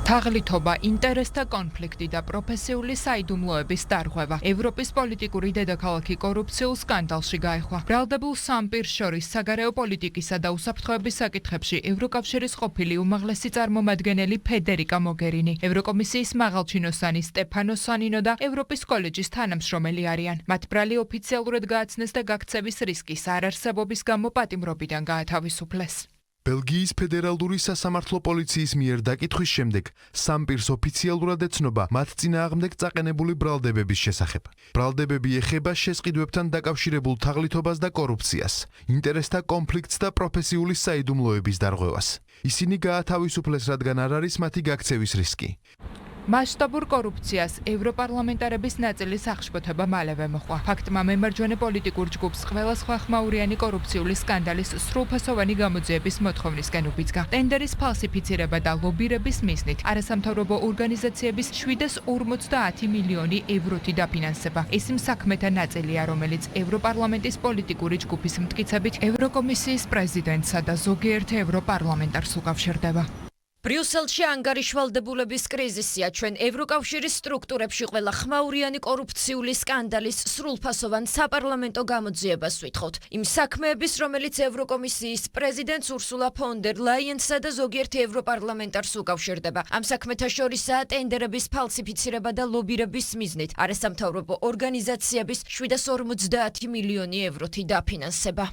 თაღლითობა, ინტერესთა კონფლიქტი და პროფესიული საიდუმლოების დარღვევა. ევროპის პოლიტიკური დედაქალაქი კორუფციულ სკანდალში გაეხვა. ბრალდებულ სამ პირს შორის საგარეო პოლიტიკისა და უსაფრთხოების საკითხებში ევროკავშირის ყოფილი უმაღლესი წარმომადგენელი ფედერიკა მოგერინი, ევროკომისიის მაღალჩინოსანი სტეფანო სანინო და ევროპის კოლეჯის თანამშრომელი არიან. მათ ბრალი ოფიციალურად გააცნეს და გაქცევის რისკის არარსებობის გამო პატიმრობიდან გაათავისუფლეს. ბელგიის ფედერალური სასამართლო პოლიციის მიერ დაკითხვის შემდეგ სამ პირს ოფიციალურად ეცნობა მათ წინააღმდეგ წაყენებული ბრალდებების შესახებ. ბრალდებები ეხება შესყიდვებთან დაკავშირებულ თაღლითობას და კორუფციას, ინტერესთა კონფლიქტს და პროფესიული საიდუმლოების დარღვევას. ისინი გაათავისუფლეს, რადგან არ არის მათი გაქცევის რისკი. მასშტაბურ კორუფციას ევროპარლამენტარების ნაწილის აღშფოთება მალევე მოხდა. ფაქტმა მემარჯვენე პოლიტიკურ ჯგუფს ყველა სხვა ხმაურიანი კორუფციული სკანდალის სრულფასოვანი გამოძიების მოთხოვნისკენ უბიძგა. ტენდერის ფალსიფიცირება და ლობირების მიზნით არასამთავრობო ორგანიზაციების 750 მილიონი ევროთი დაფინანსება. ეს იმ საქმეთა ნაწილია, რომელიც ევროპარლამენტის პოლიტიკური ჯგუფის მტკიცებით ევროკომისიის პრეზიდენტსა და ზოგიერთ ევროპარლამენტარს უკავშირდება. ბრიუსელში ანგარიშვალდებულების კრიზისია ჩვენ ევროკავშირის სტრუქტურებში ყველა ხმაურიანი კორუფციული სკანდალის სრულფასოვან საპარლამენტო გამოძიებას ვითხოვთ. იმ საქმეების, რომელიც ევროკომისიის პრეზიდენტს ურსულა ფონ დერ ლაიენსა და ზოგიერთ ევროპარლამენტარს უკავშირდება. ამ საქმეთა შორისაა ტენდერების ფალსიფიცირება და ლობირების მიზნით არასამთავრობო ორგანიზაციების 750 მილიონი ევროთი დაფინანსება.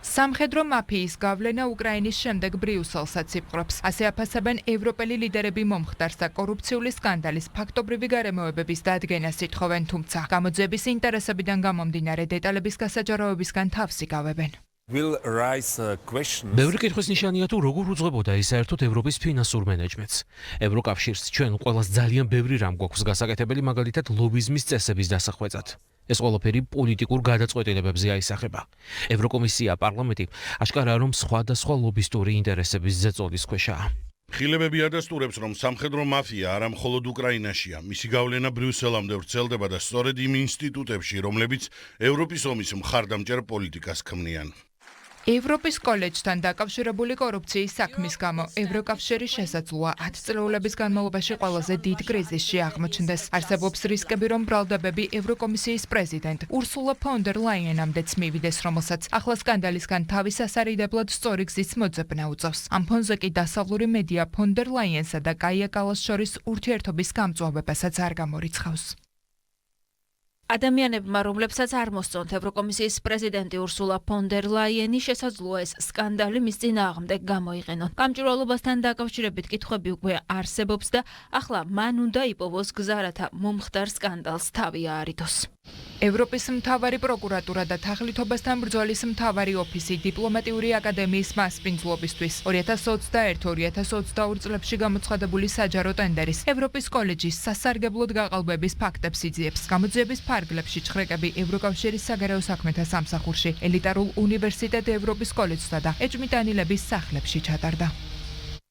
სამხედრო მაფიის გავლენა უკრაინის შემდეგ ბრიუსელსაც იპყრობს. ასე აფასებენ ევროპელი ლიდერები მომხდარს და კორუფციული სკანდალის ფაქტობრივი გარემოებების დადგენას ითხოვენ, თუმცა გამოძიების ინტერესებიდან გამომდინარე დეტალების გასაჯაროებისგან თავს იკავებენ. ბევრი კითხვის ნიშანია თუ როგორ უძღვებოდა ის საერთოდ ევროპის ფინანსურ მენეჯმენტს. ევროკავშირს ჩვენ ყველას ძალიან ბევრი რამ გვაქვს გასაკეთებელი, მაგალითად ლობიზმის წესების დასახვეწად. ეს ყველაფერი პოლიტიკურ გადაწყვეტილებებზე აისახება. ევროკომისია, პარლამენტი აშკარაა, რომ სხვადასხვა ლობისტური ინტერესების ზეწოლის ქვეშაა. ხილებები ადასტურებს, რომ სამხედრო მაფია არა მხოლოდ უკრაინაშია. მისი გავლენა ბრიუსელამდე ვრცელდება და სწორედ იმ ინსტიტუტებში, რომლებიც ევროპის ომის მხარდამჭერ პოლიტიკას ქმნიან. ევროპის კოლეჯთან დაკავშირებული კორუფციის საქმის გამო ევროკავშირი შესაძლოა 10 წლეულების განმავლობაში ყველაზე დიდ კრიზისში აღმოჩნდეს. არსებობს რისკები, რომ ბრალდებები ევროკომისიის პრეზიდენტ ურსულა ფონ დერ ლაიენამდეც მივიდეს, რომელსაც ახლა სკანდალისგან თავის ასარიდებლად სწორი გზის მოძებნა უწევს. ამ ფონზე კი დასავლური მედია ფონ დერ ლაიენსა და კაია კალას შორის ურთიერთობის გამწვავებასაც არ გამორიცხავს. ადამიანებმა, რომლებსაც არ მოსწონთ ევროკომისიის პრეზიდენტი ურსულა ფონ დერ ლაიენი, შესაძლოა ეს სკანდალი მის წინააღმდეგ გამოიყენონ. გამჭვირვალობასთან დაკავშირებით კითხვები უკვე არსებობს და ახლა მან უნდა იპოვოს გზა, რათა მომხდარ სკანდალს თავი აარიდოს. ევროპის მთავარი პროკურატურა და თაღლითობასთან ბრძოლის მთავარი ოფისი დიპლომატიური აკადემიის მასპინძლობისთვის 2021-2022 წლებში გამოცხადებული საჯარო ტენდერის ევროპის კოლეჯის სასარგებლოდ გაყალბების ფაქტებს იძიებს. გამოძიების ფარგლებში ჩხრეკები ევროკავშირის საგარეო საქმეთა სამსახურში, ელიტარულ უნივერსიტეტ ევროპის კოლეჯსა და ეჭვმიტანილების სახლებში ჩატარდა.